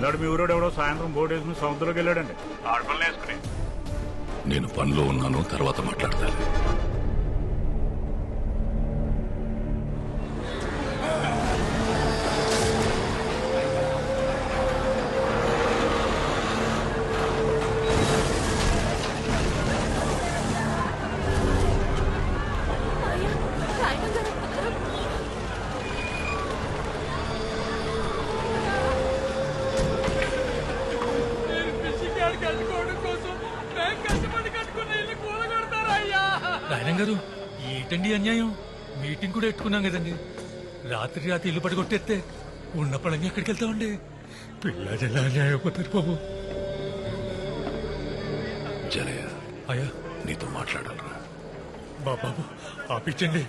ఇందాడు మీ ఊరోడు ఎవడో సాయంత్రం బోట్ వేసుకుని సముద్రంలోకి వెళ్ళాడండి ఆడపల్లి వేసుకుని. నేను పనిలో ఉన్నాను, తర్వాత మాట్లాడతాను. నాయన గారు ఏంటండి అన్యాయం? మీటింగ్ కూడా ఎట్టుకున్నాం కదండి. రాత్రి ఇల్లు పడగొట్టేస్తే ఉన్న పడంగా ఎక్కడికి వెళ్తామండి? పిల్లలు ఎలా అన్యాయం అయిపోతారు బాబు. జలయ, అయ్యా నీతో మాట్లాడాలరా. బాబు ఆపించండి,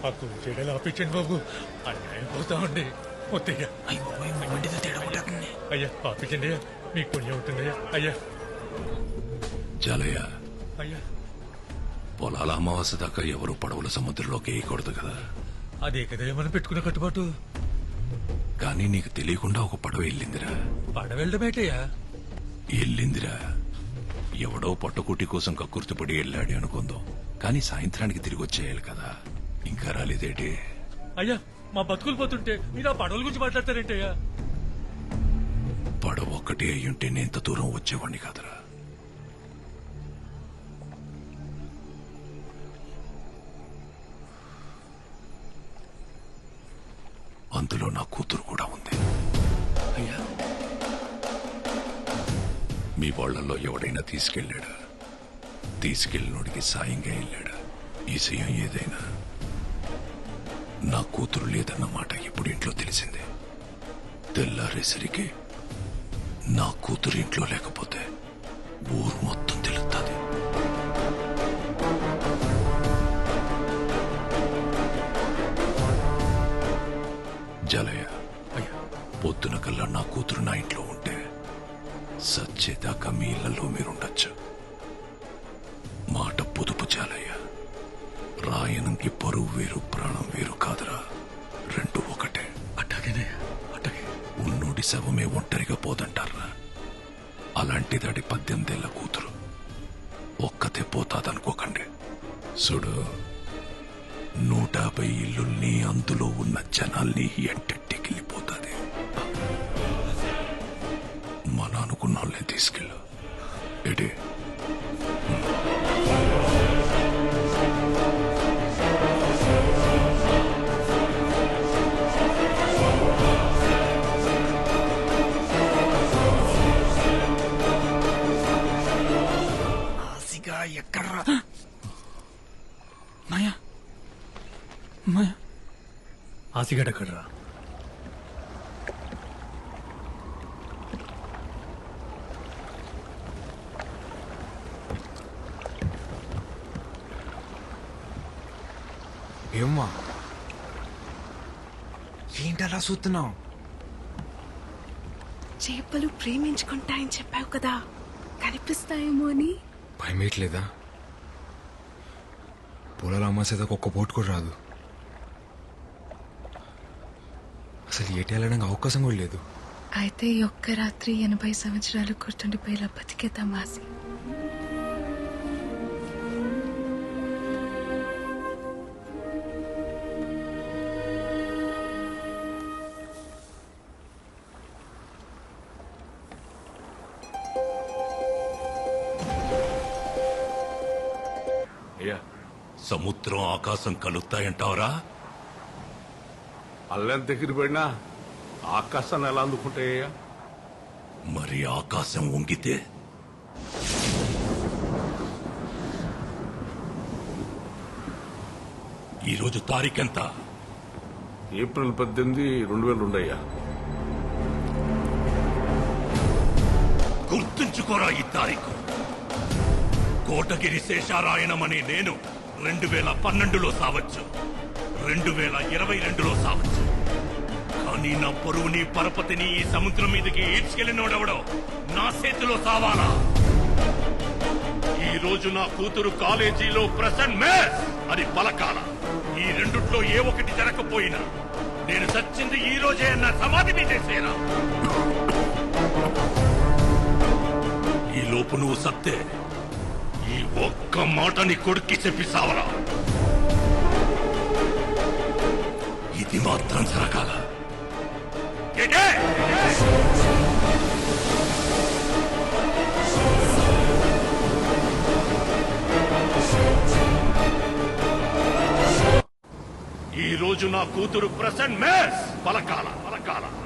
ఆ కూర్చేడలు ఆపించండి బాబు. అన్యాయం పోతామండి. వద్దయ్యా, అయ్యా ఆపించండి అయ్యా, మీకు పుణ్యం ఉంటుందయ్యా. అయ్యా జలయ, అయ్యా పొలాల అమావాస్య దాకా ఎవరు పడవల సముద్రంలోకి వేయకూడదు కదా. అదే కదా మనం పెట్టుకున్న కట్టుబాటు. కానీ నీకు తెలియకుండా ఒక పడవ వెళ్ళిందిరా. పడవెళ్ళడమేటయ్యా? వెళ్ళిందిరా. ఎవడో పట్టుకుటి కోసం కక్కుర్తిపడి వెళ్ళాడు అనుకుందాం, కానీ సాయంత్రానికి తిరిగి వచ్చేయాలి కదా. ఇంకా రాలేదేటి? అయ్యా మా బతుకులు పోతుంటే మీరు ఆ పడవల గురించి మాట్లాడతారేంటయ్యా? పడవ ఒక్కటే అయ్యుంటే నేను ఇంత దూరం వచ్చేవాడిని కాదురా. అందులో నా కూతురు కూడా ఉంది. అయ్యా మీ వాళ్లలో ఎవడైనా తీసుకెళ్ళాడా? తీసుకెళ్ళినోడికి సాయంగా వెళ్ళాడా? ఈ సయం ఏదైనా. నా కూతురు లేదన్న మాట ఇప్పుడు ఇంట్లో తెలిసిందే. తెల్లారేసరికి నా కూతురు ఇంట్లో లేకపోతే ఊరు మొత్తం తెలుస్తుంది. జలయ, పొద్దున కల్లా నా కూతురు నా ఇంట్లో ఉంటే సచ్చేదాకా మీ ఇళ్లలో మీరుండొచ్చు. మాట పొదుపు జాలయ్య. రాయనంకి పరువు వేరు, ప్రాణం వేరు కాదురా. రెండు ఒకటే. అట్టాగేనే అట్టాగే. ఉన్నోడి శవమే ఒంటరిగా పోదంటారా. అలాంటిదాడి 18 ఏళ్ల కూతురు ఒక్కతే పోతాదనుకోకండి. చూడు, 150 ఇల్లుల్ని, అందులో ఉన్న జనాల్ని ఎంటెట్టికెళ్ళిపోతుంది. మన అనుకున్న వాళ్ళే తీసుకెళ్ళు. ఏటి? ఎక్కడ్రా మాయా? మాయా ఆసిగడ్ ఎక్కడ్రా? ఏమ్మా ఏంటలా చూస్తున్నావు? చేపలు ప్రేమించుకుంటాయని చెప్పావు కదా, కనిపిస్తాయేమో అని. భయమేయట్లేదా? పొలాల అమ్మాసేదాకా ఒక్క బోట్ కూడా రాదు. అసలు ఏటి వెళ్ళడానికి అవకాశం కూడా లేదు. అయితే ఈ ఒక్క రాత్రి 80 సంవత్సరాలు గుర్తుండిపోయేలా బతికేద్దాం ఆసి. సముద్రం ఆకాశం కలుస్తాయంటావరా? అల్లం దగ్గర పడినా ఆకాశాన్ని ఎలా అందుకుంటాయ్యా? మరి ఆకాశం వంగితే? ఈరోజు తారీఖెంత? ఏప్రిల్ 18, 2002 అయ్యా. గుర్తుంచుకోరా ఈ తారీఖు. కోటగిరి శేషారాయణమని నేను 2012లో సావచ్చు, 2022లో సావచ్చు. కానీ నా పొరువుని, పరపతిని ఈ సముద్రం మీదకి ఈడ్చుకెళ్ళినోడెవడో నా చేతిలో సావాలా? ఈ రోజు నా కూతురు కాలేజీలో ప్రెసెంట్ మేస్ అని పలకాల. ఈ రెండుట్లో ఏ ఒకటి జరగకపోయినా నేను చచ్చింది ఈ రోజే అన్న సమాధి మీదేసేనా? ఈ లోపు నువ్వు సత్తే ఈ ఒక్క మాట నీ కొడుక్కి చెప్పి సావరా. ఇది మాత్రం జరగాల. ఏంటే? ఈ రోజు నా కూతురు present mace పలకాల పలకాల పలకాల.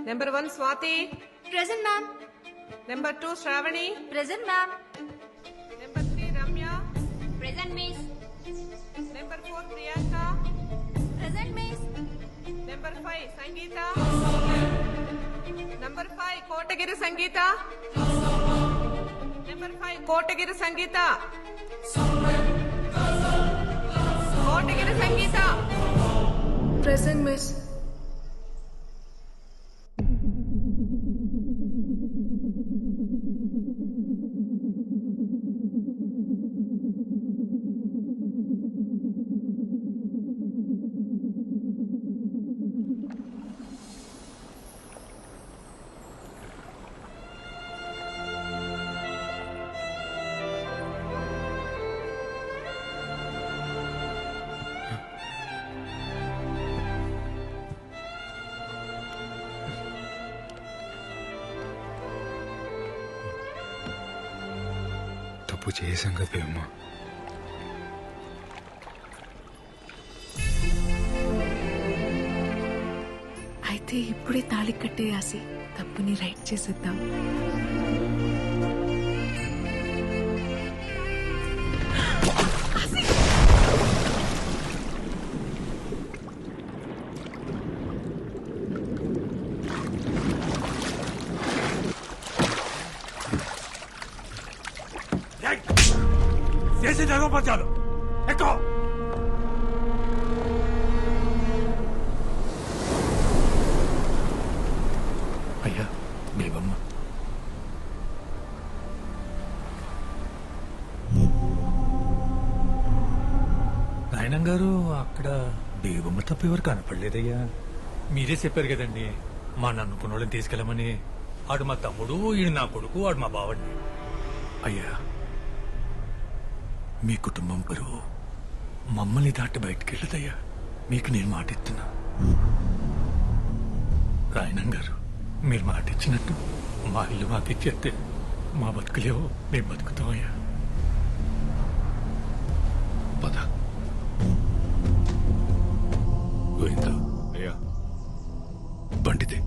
Number 1 Swati. Present, ma'am. Number 2 Shravani. Present, ma'am. Number 3 Ramya. Present, miss. Number 4 Priyanka. Present, miss. Number 5 Sangeeta. Number 5 Kotagiri Sangeeta. Number 5 Kotagiri Sangeeta. Kotagiri Sangeeta. Present, miss. తప్పు చేసాం కదా అమ్మా. అయితే ఇప్పుడే తాళి కట్టేయాసి తప్పుని రైట్ చేసేద్దాం. చేసి జగపచ్చాలు ఎక్కువ అయ్యా బేబమ్మ. నాయనం గారు అక్కడ బేబమ్మ తప్ప ఎవరు కనపడలేదయ్యా. మీరే చెప్పారు కదండి మా నన్నుకున్న వాళ్ళని తీసుకెళ్ళమని. ఆడు మా తమ్ముడు, ఈడు నా కొడుకు, ఆడు మా బావండి. అయ్యా మీ కుటుంబం పరువు మమ్మల్ని దాటి బయటికి వెళ్ళదయ్యా. మీకు నేను మాట ఇస్తున్నా. రాయణం గారు మీరు మాట ఇచ్చినట్టు మా ఇల్లు మాకు ఇచ్చేస్తే మా బతుకులేవో మేము బతుకుతామయ్యా. పద గోవింద అయ్యా బండితే.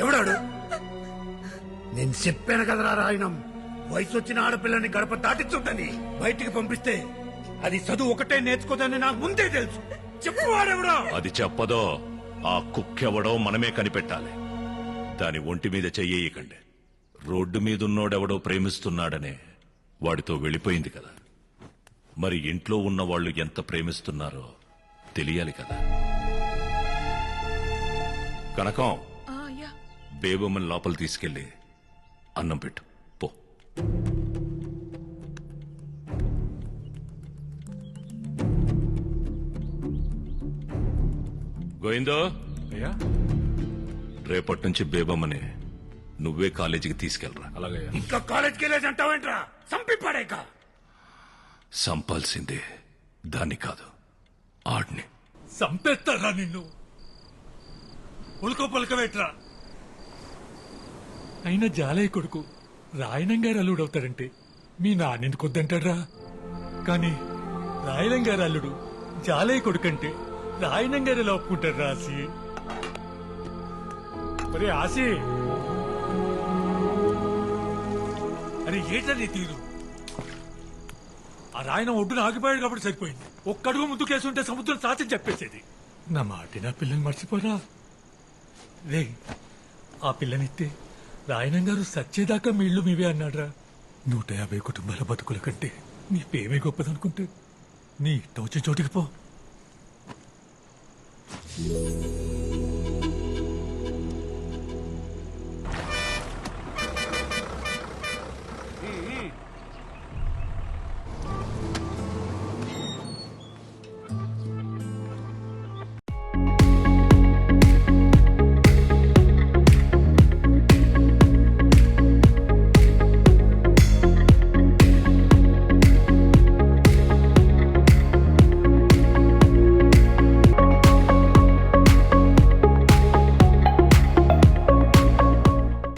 ఎవడాడు? నేను చెప్పాను కదరా రాయణం, వయసు వచ్చిన ఆడపిల్లని గడప దాటించుంటని. బయటికి పంపిస్తే అది చదువు ఒకటే నేర్చుకోదని నాకు ముందే తెలుసు. చెప్పువాడెవడో. అది చెప్పదో ఆ కుక్కెవడో మనమే కనిపెట్టాలి. దాని ఒంటి మీద చెయ్యకండి. రోడ్డు మీదున్నోడెవడో ప్రేమిస్తున్నాడనే వాడితో వెళ్ళిపోయింది కదా. మరి ఇంట్లో ఉన్న వాళ్ళు ఎంత ప్రేమిస్తున్నారో తెలియాలి కదా. కనకం బేబమ్మని లోపల తీసుకెళ్లి అన్నం పెట్టు పో. గోవిందో అయ్యా రేపటి నుంచి బేబమ్మని నువ్వే కాలేజీకి తీసుకెళ్ళరా. అలాగే ఇంకా కాలేజ్కి వెళ్ళేసి అంటావేంట్రా? సంపి పడేక. సంపాల్సిందే దాన్ని కాదు ఆడిని. సంపేస్తారా నిన్ను? ఉల్కో పలకవేట్రా. అయినా జాలయ్య కొడుకు రాయణం గారు అల్లుడవుతాడంటే మీ నాన్నెందుకు వద్దంటాడ్రా? కానీ రాయణం గారు అల్లుడు జాలయ్య కొడుకంటే రాయణం గారు ఎలా ఒప్పుకుంటారు రాసి? మరి ఆసి అరే ఏటని తీరు? ఆ రాయన ఒడ్డున ఆగిపోయాడు కాబట్టి సరిపోయింది. ఒక్కడుగు ముందు కేసుంటే సముద్రం సాధ్యం చెప్పేసేది. నా మాట నా పిల్లని మర్చిపోరా రే. ఆ పిల్లనిస్తే రాయనం గారు సచ్చేదాకా మీ ఇల్లు మీవే అన్నాడ్రా. 150 కుటుంబాల బతుకుల కంటే నీ పేమే గొప్పదనుకుంటే నీ ఇష్టం వచ్చే చోటికి పో.